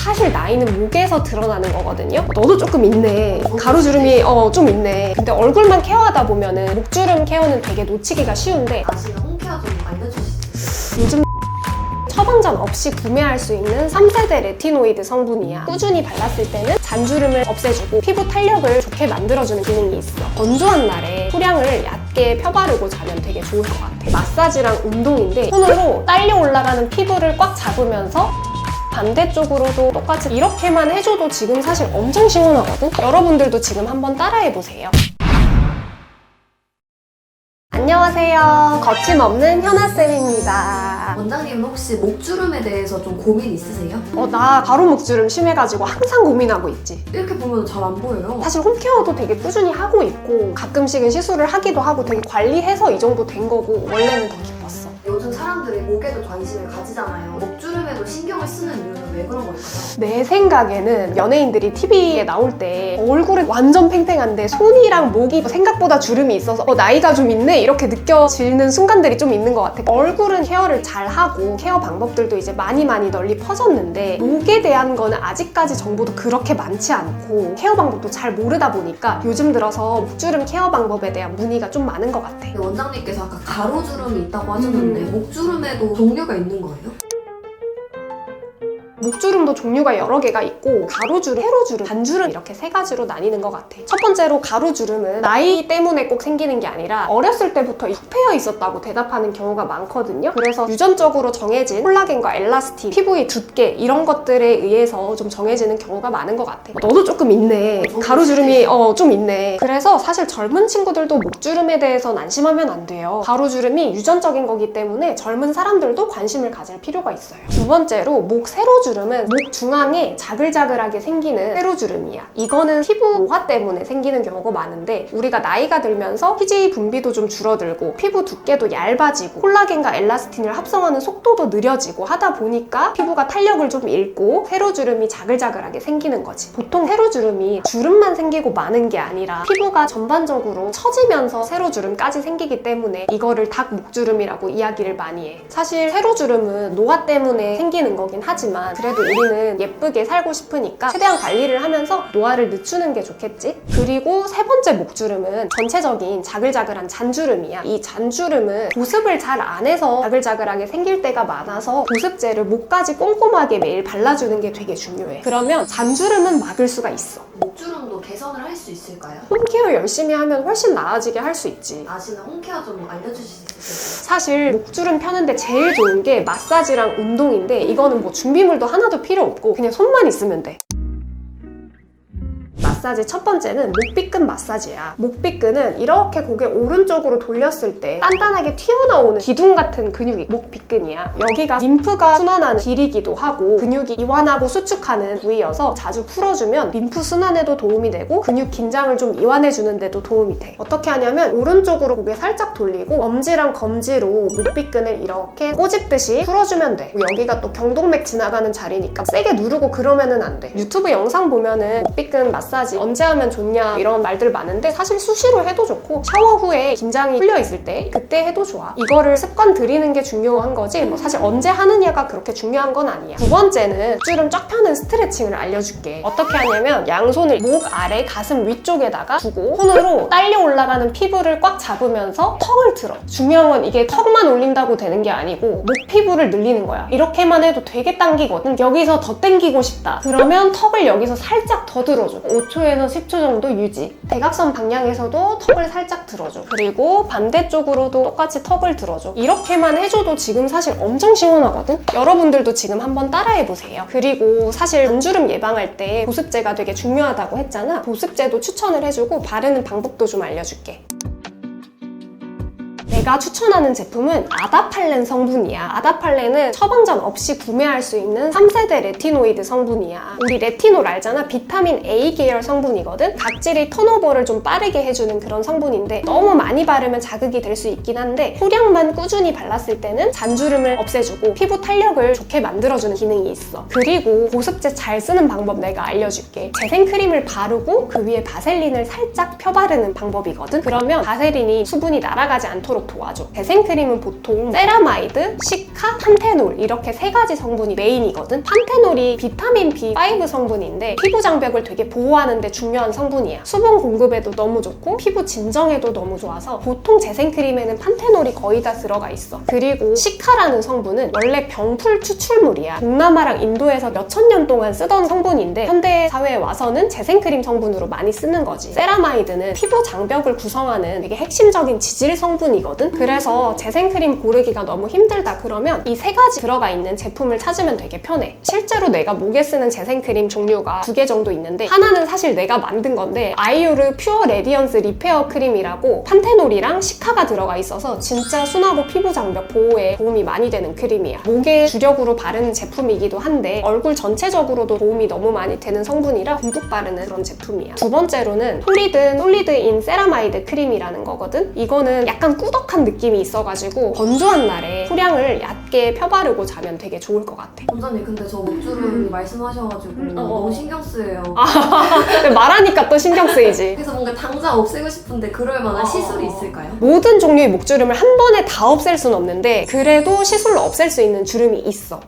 사실 나이는 목에서 드러나는 거거든요. 너도 조금 있네. 가루주름이 좀 있네. 근데 얼굴만 케어하다 보면은 목주름 케어는 되게 놓치기가 쉬운데 아시는 홈케어 좀 알려주실 수 있어요? 요즘 처방전 없이 구매할 수 있는 3세대 레티노이드 성분이야. 꾸준히 발랐을 때는 잔주름을 없애주고 피부 탄력을 좋게 만들어주는 기능이 있어. 건조한 날에 소량을 얕게 펴바르고 자면 되게 좋을 것 같아. 마사지랑 운동인데 손으로 딸려 올라가는 피부를 꽉 잡으면서 반대쪽으로도 똑같이 이렇게만 해줘도 지금 사실 엄청 시원하거든? 여러분들도 지금 한번 따라해보세요. 안녕하세요. 거침없는 현아쌤입니다. 원장님은 혹시 목주름에 대해서 좀 고민 있으세요? 나 가루 목주름 심해가지고 항상 고민하고 있지. 이렇게 보면 잘 안 보여요. 사실 홈케어도 되게 꾸준히 하고 있고 가끔씩은 시술을 하기도 하고 되게 관리해서 이 정도 된 거고 원래는 더 깊었어. 요즘 사람들이 목에도 관심을 가지잖아요. 목주름에도 신경을 쓰는 이유는 왜 그런 걸까요? 내 생각에는 연예인들이 TV에 나올 때 얼굴이 완전 팽팽한데 손이랑 목이 생각보다 주름이 있어서 나이가 좀 있네 이렇게 느껴지는 순간들이 좀 있는 것 같아. 얼굴은 케어를 잘 하고 케어 방법들도 이제 많이 널리 퍼졌는데 목에 대한 거는 아직까지 정보도 그렇게 많지 않고 케어 방법도 잘 모르다 보니까 요즘 들어서 목주름 케어 방법에 대한 문의가 좀 많은 것 같아. 근데 원장님께서 아까 가로주름이 있다고 하셨는데 목주름에도 종류가 있는 거예요? 목주름도 종류가 여러 개가 있고 가루주름, 세로주름, 반주름 이렇게 세 가지로 나뉘는 것 같아. 첫 번째로 가루주름은 나이 때문에 꼭 생기는 게 아니라 어렸을 때부터 척패여 있었다고 대답하는 경우가 많거든요. 그래서 유전적으로 정해진 콜라겐과 엘라스틴, 피부의 두께 이런 것들에 의해서 좀 정해지는 경우가 많은 것 같아. 너도 조금 있네. 가루주름이 좀 있네. 그래서 사실 젊은 친구들도 목주름에 대해서 안심하면 안 돼요. 가루주름이 유전적인 거기 때문에 젊은 사람들도 관심을 가질 필요가 있어요. 두 번째로 목 세로주름은 목 중앙에 자글자글하게 생기는 세로주름이야. 이거는 피부 노화 때문에 생기는 경우가 많은데 우리가 나이가 들면서 피지 분비도 좀 줄어들고 피부 두께도 얇아지고 콜라겐과 엘라스틴을 합성하는 속도도 느려지고 하다 보니까 피부가 탄력을 좀 잃고 세로주름이 자글자글하게 생기는 거지. 보통 세로주름이 주름만 생기고 마는 게 아니라 피부가 전반적으로 처지면서 세로주름까지 생기기 때문에 이거를 닭목주름이라고 이야기를 많이 해. 사실 세로주름은 노화 때문에 생기는 거긴 하지만 그래도 우리는 예쁘게 살고 싶으니까 최대한 관리를 하면서 노화를 늦추는 게 좋겠지? 그리고 세 번째 목주름은 전체적인 자글자글한 잔주름이야. 이 잔주름은 보습을 잘 안 해서 자글자글하게 생길 때가 많아서 보습제를 목까지 꼼꼼하게 매일 발라주는 게 되게 중요해. 그러면 잔주름은 막을 수가 있어. 목주름도 개선을 할 수 있을까요? 홈케어 열심히 하면 훨씬 나아지게 할 수 있지. 아시는 홈케어 좀 알려주실 수 있을까요? 사실 목주름 펴는데 제일 좋은 게 마사지랑 운동인데 이거는 뭐 준비물도 하나도 필요 없고 그냥 손만 있으면 돼. 마사지 첫 번째는 목비근 마사지야. 목비근은 이렇게 고개 오른쪽으로 돌렸을 때 단단하게 튀어나오는 기둥 같은 근육이 목비근이야. 여기가 림프가 순환하는 길이기도 하고 근육이 이완하고 수축하는 부위여서 자주 풀어주면 림프 순환에도 도움이 되고 근육 긴장을 좀 이완해주는 데도 도움이 돼. 어떻게 하냐면 오른쪽으로 고개 살짝 돌리고 엄지랑 검지로 목비근을 이렇게 꼬집듯이 풀어주면 돼. 여기가 또 경동맥 지나가는 자리니까 세게 누르고 그러면은 안 돼. 유튜브 영상 보면은 목비근 마사지 언제 하면 좋냐 이런 말들 많은데 사실 수시로 해도 좋고 샤워 후에 긴장이 풀려 있을 때 그때 해도 좋아. 이거를 습관 들이는 게 중요한 거지 뭐 사실 언제 하느냐가 그렇게 중요한 건 아니야. 두 번째는 주름 쫙 펴는 스트레칭을 알려줄게. 어떻게 하냐면 양손을 목 아래 가슴 위쪽에다가 두고 손으로 딸려 올라가는 피부를 꽉 잡으면서 턱을 틀어. 중요한 건 이게 턱만 올린다고 되는 게 아니고 목 피부를 늘리는 거야. 이렇게만 해도 되게 당기거든. 여기서 더 당기고 싶다 그러면 턱을 여기서 살짝 더 들어줘. 5초에서 10초 정도 유지. 대각선 방향에서도 턱을 살짝 들어줘. 그리고 반대쪽으로도 똑같이 턱을 들어줘. 이렇게만 해줘도 지금 사실 엄청 시원하거든? 여러분들도 지금 한번 따라해보세요. 그리고 사실 잔주름 예방할 때 보습제가 되게 중요하다고 했잖아. 보습제도 추천을 해주고 바르는 방법도 좀 알려줄게. 내가 추천하는 제품은 아다팔렌 성분이야. 아다팔렌은 처방전 없이 구매할 수 있는 3세대 레티노이드 성분이야. 우리 레티놀 알잖아? 비타민 A 계열 성분이거든? 각질의 턴오버를 좀 빠르게 해주는 그런 성분인데 너무 많이 바르면 자극이 될 수 있긴 한데 소량만 꾸준히 발랐을 때는 잔주름을 없애주고 피부 탄력을 좋게 만들어주는 기능이 있어. 그리고 보습제 잘 쓰는 방법 내가 알려줄게. 재생크림을 바르고 그 위에 바셀린을 살짝 펴바르는 방법이거든? 그러면 바셀린이 수분이 날아가지 않도록 도와줘. 재생크림은 보통 세라마이드, 시카, 판테놀 이렇게 세 가지 성분이 메인이거든. 판테놀이 비타민 B5 성분인데 피부 장벽을 되게 보호하는 데 중요한 성분이야. 수분 공급에도 너무 좋고 피부 진정에도 너무 좋아서 보통 재생크림에는 판테놀이 거의 다 들어가 있어. 그리고 시카라는 성분은 원래 병풀 추출물이야. 동남아랑 인도에서 몇천 년 동안 쓰던 성분인데 현대 사회에 와서는 재생크림 성분으로 많이 쓰는 거지. 세라마이드는 피부 장벽을 구성하는 되게 핵심적인 지질 성분이거든. 그래서 재생크림 고르기가 너무 힘들다 그러면 이 세 가지 들어가 있는 제품을 찾으면 되게 편해. 실제로 내가 목에 쓰는 재생크림 종류가 2개 정도 있는데 하나는 사실 내가 만든 건데 아이오르 퓨어 레디언스 리페어 크림이라고 판테놀이랑 시카가 들어가 있어서 진짜 순하고 피부 장벽 보호에 도움이 많이 되는 크림이야. 목에 주력으로 바르는 제품이기도 한데 얼굴 전체적으로도 도움이 너무 많이 되는 성분이라 듬뿍 바르는 그런 제품이야. 두 번째로는 솔리드인 세라마이드 크림이라는 거거든. 이거는 약간 꾸덕한 느낌이 있어가지고 건조한 날에 소량을 얕게 펴바르고 자면 되게 좋을 것 같아. 원장님 근데 저 목주름 말씀하셔가지고 너무 신경 쓰여요. 근데 말하니까 또 신경 쓰이지. 그래서 뭔가 당장 없애고 싶은데 그럴 만한 시술이 있을까요? 모든 종류의 목주름을 한 번에 다 없앨 수는 없는데 그래도 시술로 없앨 수 있는 주름이 있어.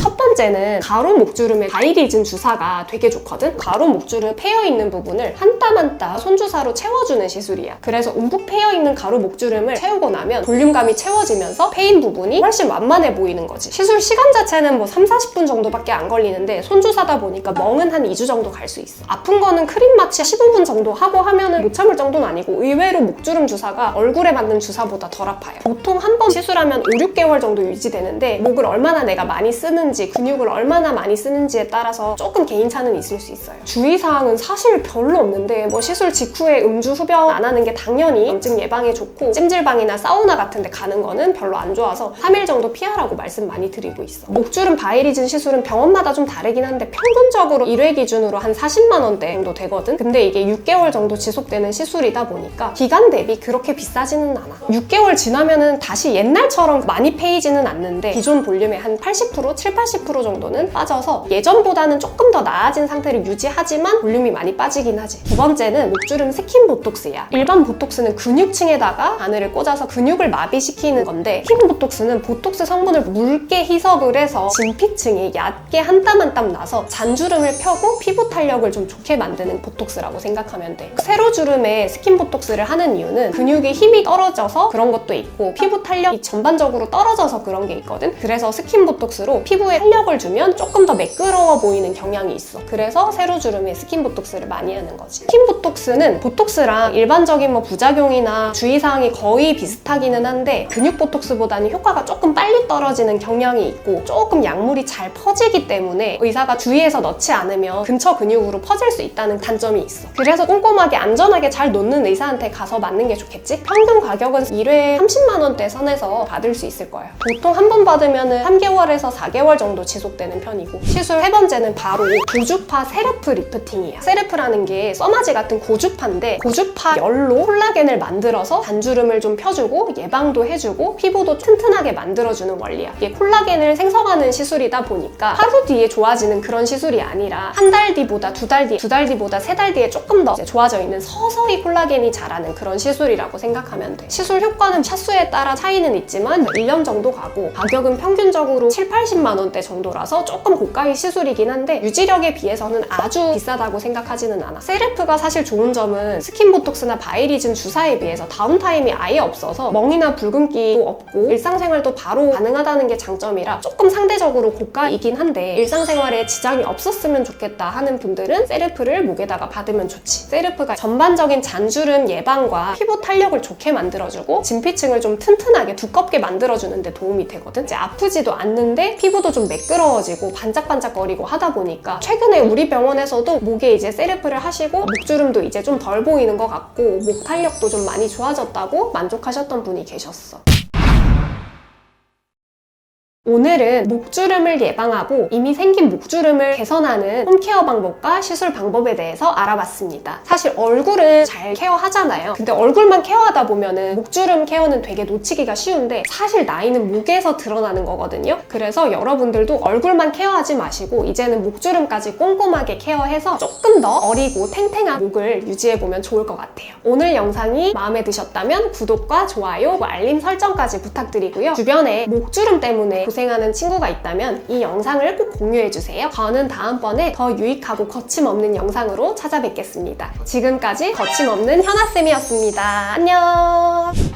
첫 번째는 가로 목주름의 바이리즌 주사가 되게 좋거든? 가로 목주름 패여있는 부분을 한 땀 한 땀 손주사로 채워주는 시술이야. 그래서 움푹 패여있는 가로 목주름을 채우고 나면 볼륨감이 채워지면서 패인 부분이 훨씬 완만해 보이는 거지. 시술 시간 자체는 뭐 3-40분 정도밖에 안 걸리는데 손주사다 보니까 멍은 한 2주 정도 갈 수 있어. 아픈 거는 크림 마취 15분 정도 하고 하면은 못 참을 정도는 아니고 의외로 목주름 주사가 얼굴에 맞는 주사보다 덜 아파요. 보통 한 번 시술하면 5-6개월 정도 유지되는데 목을 얼마나 내가 많이 쓰는지 근육을 얼마나 많이 쓰는지에 따라서 조금 개인차는 있을 수 있어요. 주의사항은 사실 별로 없는데 뭐 시술 직후에 음주 흡연 안 하는 게 당연히 염증 예방에 좋고 찜질방이나 사우나 같은 데 가는 거는 별로 안 좋아서 3일 정도 피하라고 말씀 많이 드리고 있어. 목주름 바이리즌 시술은 병원마다 좀 다르긴 한데 평균적으로 1회 기준으로 한 40만 원대 정도 되거든. 근데 이게 6개월 정도 지속되는 시술이다 보니까 기간 대비 그렇게 비싸지는 않아. 6개월 지나면은 다시 옛날처럼 많이 패이지는 않는데 기존 볼륨의 한 80%, 70-80% 정도는 빠져서 예전보다는 조금 더 나아진 상태를 유지하지만 볼륨이 많이 빠지긴 하지. 두 번째는 목주름 스킨 보톡스야. 일반 보톡스는 근육층에다가 바늘을 꽂아서 근육을 마비시키는 건데 스킨 보톡스는 보톡스 성분을 묽게 희석을 해서 진피층이 얕게 한 땀 한 땀 나서 잔주름을 펴고 피부 탄력을 좀 좋게 만드는 보톡스라고 생각하면 돼. 세로주름에 스킨 보톡스를 하는 이유는 근육의 힘이 떨어져서 그런 것도 있고 피부 탄력이 전반적으로 떨어져서 그런 게 있거든. 그래서 스킨 보톡스로 피부에 탄력을 주면 조금 더 매끄러워 보이는 경향이 있어. 그래서 세로주름에 스킨 보톡스를 많이 하는 거지. 스킨 보톡스는 보톡스랑 일반적인 뭐 부작용이나 주의사항이 거의 비슷하기는 한데 근육 보톡스보다는 효과가 조금 빨리 떨어지는 경향이 있고 조금 약물이 잘 퍼지기 때문에 의사가 주의해서 넣지 않으면 근처 근육으로 퍼질 수 있다는 단점이 있어. 그래서 꼼꼼하게 안전하게 잘 놓는 의사한테 가서 맞는 게 좋겠지? 평균 가격은 1회에 30만 원대 선에서 받을 수 있을 거야. 보통 한 번 받으면 3개월에서 4개월 정도 지속되는 편이고 시술 세 번째는 바로 고주파 세르프 리프팅이야. 세르프라는 게 써마지 같은 고주파인데 고주파 열로 콜라겐을 만들어서 잔주름을 좀 펴주고 예방도 해주고 피부도 튼튼하게 만들어주는 원리야. 이게 콜라겐을 생성하는 시술이다 보니까 하루 뒤에 좋아지는 그런 시술이 아니라 한 달 뒤보다 2달 뒤, 2달 뒤보다 3달 뒤에 조금 더 좋아져 있는 서서히 콜라겐이 자라는 그런 시술이라고 생각하면 돼. 시술 효과는 샷수에 따라 차이는 있지만 1년 정도 가고 가격은 평균적으로 7-80만 원대 정도라서 조금 고가의 시술이긴 한데 유지력에 비해서는 아주 비싸다고 생각하지는 않아. 세르프가 사실 좋은 점은 스킨 보톡스나 바이리즌 주사에 비해서 다운타임이 아예 없어서 멍이나 붉은기도 없고 일상생활도 바로 가능하다는 게 장점이라 조금 상대적으로 고가이긴 한데 일상생활에 지장이 없었으면 좋겠다 하는 분들은 세르프를 목에다가 받으면 좋지. 세르프가 전반적인 잔주름 예방과 피부 탄력을 좋게 만들어주고 진피층을 좀 튼튼하게 두껍게 만들어주는 데 도움이 되거든. 이제 아프지도 않는데 피부도 좀 매끄러워지고 반짝반짝거리고 하다 보니까 최근에 우리 병원에서도 목에 이제 세르프를 하시고 목주름도 이제 좀 덜 보이는 것 같고 목 탄력도 좀 많이 좋아졌다고 만족하셨던 분이 계셨어. 오늘은 목주름을 예방하고 이미 생긴 목주름을 개선하는 홈케어 방법과 시술 방법에 대해서 알아봤습니다. 사실 얼굴은 잘 케어하잖아요. 근데 얼굴만 케어하다 보면은 목주름 케어는 되게 놓치기가 쉬운데 사실 나이는 목에서 드러나는 거거든요. 그래서 여러분들도 얼굴만 케어하지 마시고 이제는 목주름까지 꼼꼼하게 케어해서 조금 더 어리고 탱탱한 목을 유지해보면 좋을 것 같아요. 오늘 영상이 마음에 드셨다면 구독과 좋아요, 알림 설정까지 부탁드리고요. 주변에 목주름 때문에 고생하는 친구가 있다면 이 영상을 꼭 공유해주세요. 저는 다음번에 더 유익하고 거침없는 영상으로 찾아뵙겠습니다. 지금까지 거침없는 현아쌤이었습니다. 안녕!